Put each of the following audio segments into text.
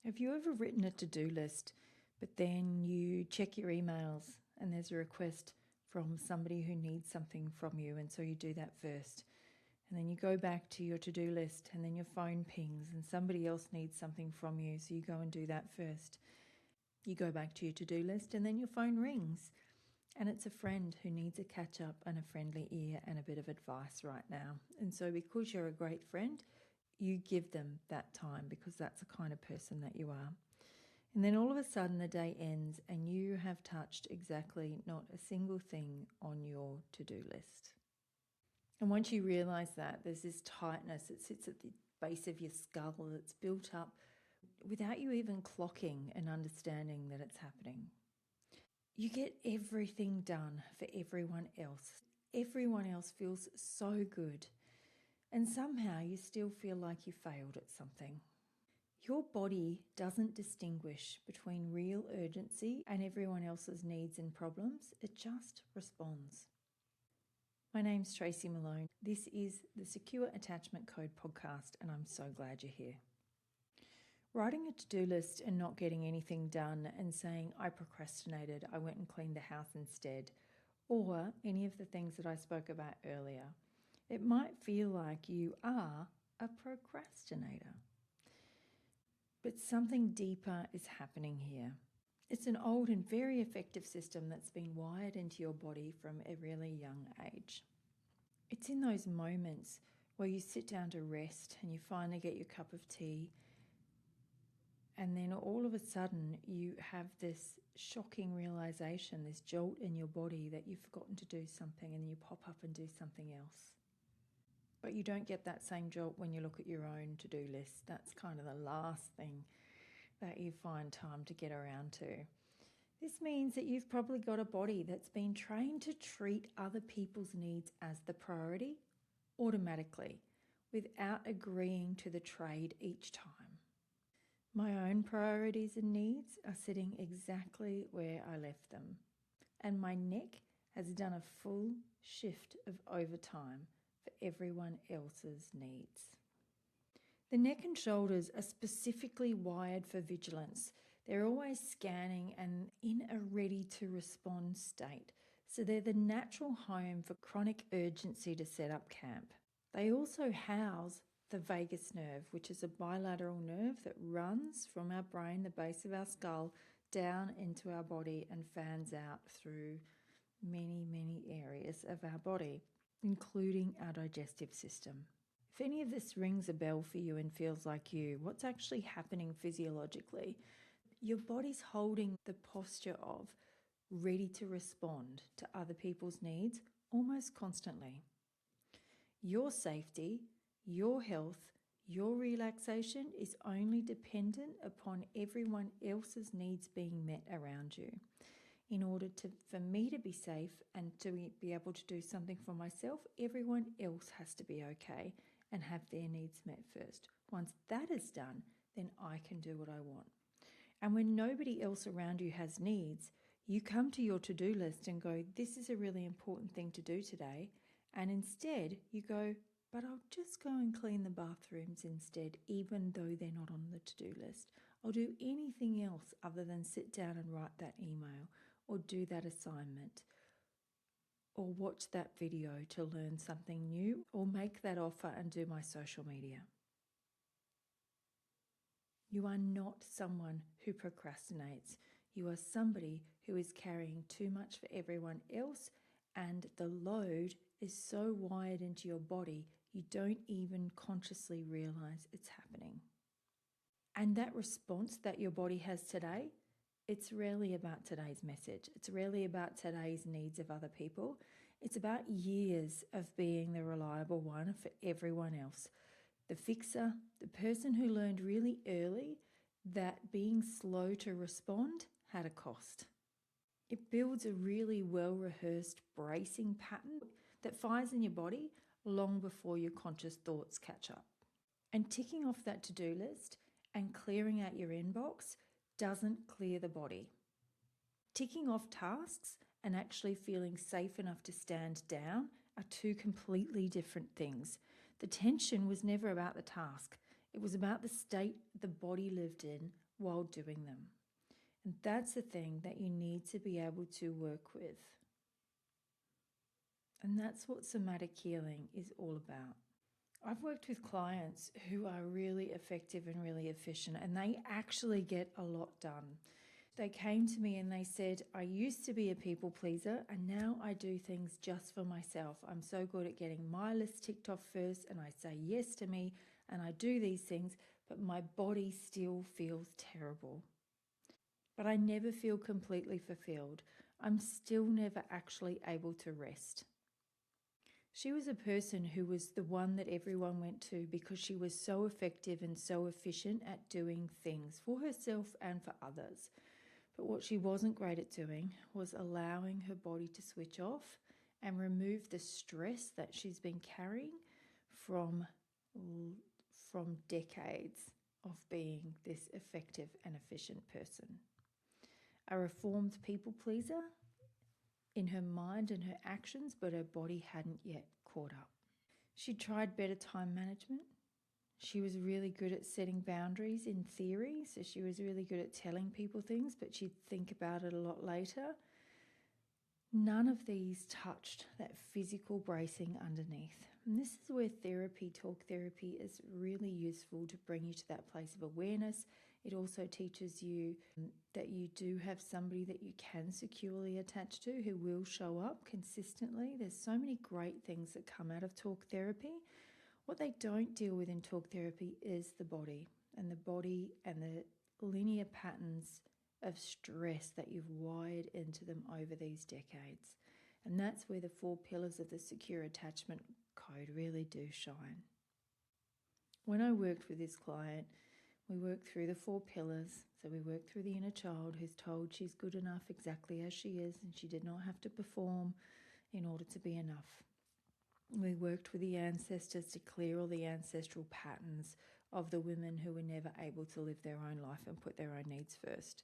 Have you ever written a to-do list, but then you check your emails and there's a request from somebody who needs something from you, and so you do that first? And then you go back to your to-do list and then your phone pings and somebody else needs something from you, so you go and do that first. You go back to your to-do list and then your phone rings and it's a friend who needs a catch-up and a friendly ear and a bit of advice right now. And so because you're a great friend, you give them that time because that's the kind of person that you are. And then all of a sudden the day ends and you have touched exactly not a single thing on your to-do list. And once you realize that, there's this tightness that sits at the base of your skull that's built up without you even clocking and understanding that it's happening. You get everything done for everyone else. Everyone else feels so good. And somehow you still feel like you failed at something. Your body doesn't distinguish between real urgency and everyone else's needs and problems. It just responds. My name's Tracy Malone. This is the Secure Attachment Code podcast, and I'm so glad you're here. Writing a to-do list and not getting anything done and saying, I procrastinated, I went and cleaned the house instead, or any of the things that I spoke about earlier, it might feel like you are a procrastinator. But something deeper is happening here. It's an old and very effective system that's been wired into your body from a really young age. It's in those moments where you sit down to rest and you finally get your cup of tea, and then all of a sudden you have this shocking realization, this jolt in your body that you've forgotten to do something, and then you pop up and do something else. But you don't get that same jolt when you look at your own to-do list. That's kind of the last thing that you find time to get around to. This means that you've probably got a body that's been trained to treat other people's needs as the priority automatically, without agreeing to the trade each time. My own priorities and needs are sitting exactly where I left them, and my neck has done a full shift of overtime for everyone else's needs. The neck and shoulders are specifically wired for vigilance. They're always scanning and in a ready-to-respond state, so they're the natural home for chronic urgency to set up camp. They also house the vagus nerve, which is a bilateral nerve that runs from our brain, the base of our skull, down into our body and fans out through many, many areas of our body, including our digestive system. If any of this rings a bell for you and feels like you, what's actually happening physiologically? Your body's holding the posture of ready to respond to other people's needs almost constantly. Your safety, your health, your relaxation is only dependent upon everyone else's needs being met around you. In order for me to be safe and to be able to do something for myself, everyone else has to be okay and have their needs met first. Once that is done, then I can do what I want. And when nobody else around you has needs, you come to your to-do list and go, this is a really important thing to do today. And instead you go, but I'll just go and clean the bathrooms instead, even though they're not on the to-do list. I'll do anything else other than sit down and write that email, or do that assignment, or watch that video to learn something new, or make that offer and do my social media. You are not someone who procrastinates. You are somebody who is carrying too much for everyone else, and the load is so wired into your body, you don't even consciously realize it's happening. And that response that your body has today, it's rarely about today's message. It's rarely about today's needs of other people. It's about years of being the reliable one for everyone else. The fixer, the person who learned really early that being slow to respond had a cost. It builds a really well-rehearsed bracing pattern that fires in your body long before your conscious thoughts catch up. And ticking off that to-do list and clearing out your inbox doesn't clear the body. Ticking off tasks and actually feeling safe enough to stand down are two completely different things. The tension was never about the task. It was about the state the body lived in while doing them. And that's the thing that you need to be able to work with. And that's what somatic healing is all about. I've worked with clients who are really effective and really efficient, and they actually get a lot done. They came to me and they said, I used to be a people pleaser and now I do things just for myself. I'm so good at getting my list ticked off first and I say yes to me and I do these things, but my body still feels terrible. But I never feel completely fulfilled. I'm still never actually able to rest. She was a person who was the one that everyone went to because she was so effective and so efficient at doing things for herself and for others. But what she wasn't great at doing was allowing her body to switch off and remove the stress that she's been carrying from decades of being this effective and efficient person. A reformed people pleaser in her mind and her actions, but her body hadn't yet caught up. She tried better time management. She was really good at setting boundaries in theory, so she was really good at telling people things, but she'd think about it a lot later. None of these touched that physical bracing underneath. And this is where talk therapy, is really useful to bring you to that place of awareness. It also teaches you that you do have somebody that you can securely attach to who will show up consistently. There's so many great things that come out of talk therapy. What they don't deal with in talk therapy is the body and the linear patterns of stress that you've wired into them over these decades. And that's where the 4 pillars of the secure attachment code really do shine. When I worked with this client, we worked through the 4 pillars. So we worked through the inner child who's told she's good enough exactly as she is and she did not have to perform in order to be enough. We worked with the ancestors to clear all the ancestral patterns of the women who were never able to live their own life and put their own needs first.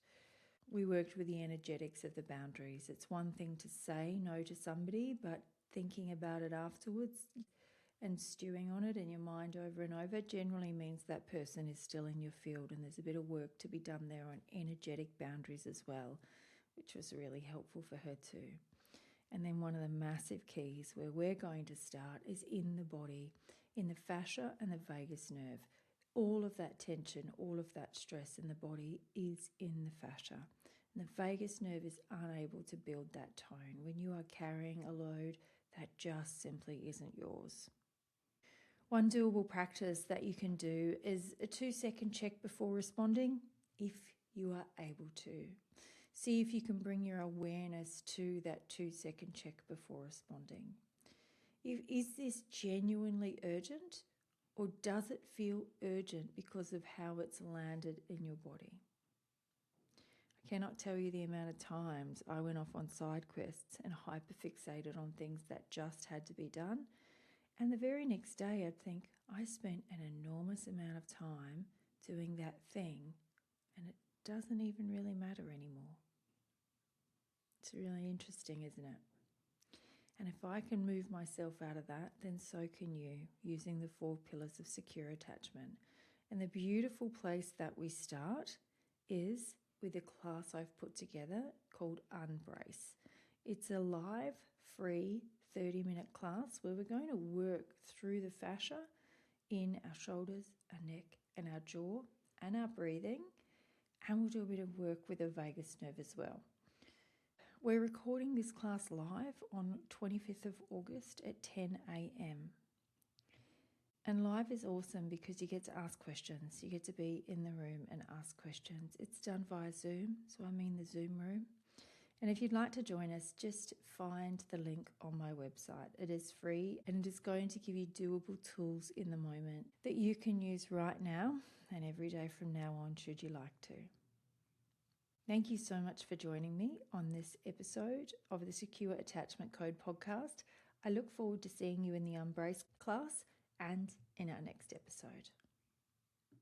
We worked with the energetics of the boundaries. It's one thing to say no to somebody, but thinking about it afterwards and stewing on it in your mind over and over generally means that person is still in your field, and there's a bit of work to be done there on energetic boundaries as well, which was really helpful for her too. And then one of the massive keys where we're going to start is in the body, in the fascia and the vagus nerve. All of that tension, all of that stress in the body is in the fascia. And the vagus nerve is unable to build that tone. When you are carrying a load that just simply isn't yours. One doable practice that you can do is a 2-second check before responding, if you are able to. See if you can bring your awareness to that 2-second check before responding. Is this genuinely urgent, or does it feel urgent because of how it's landed in your body? I cannot tell you the amount of times I went off on side quests and hyperfixated on things that just had to be done. And the very next day I'd think, I spent an enormous amount of time doing that thing and it doesn't even really matter anymore. It's really interesting, isn't it? And if I can move myself out of that, then so can you, using the 4 pillars of secure attachment. And the beautiful place that we start is with a class I've put together called Unbrace. It's a live, free 30-minute class where we're going to work through the fascia in our shoulders, our neck and our jaw and our breathing, and we'll do a bit of work with the vagus nerve as well. We're recording this class live on 25th of August at 10 a.m. And live is awesome because you get to ask questions. You get to be in the room and ask questions. It's done via Zoom, so I mean the Zoom room. And if you'd like to join us, just find the link on my website. It is free and it is going to give you doable tools in the moment that you can use right now and every day from now on, should you like to. Thank you so much for joining me on this episode of the Secure Attachment Code podcast. I look forward to seeing you in the Unbrace class and in our next episode.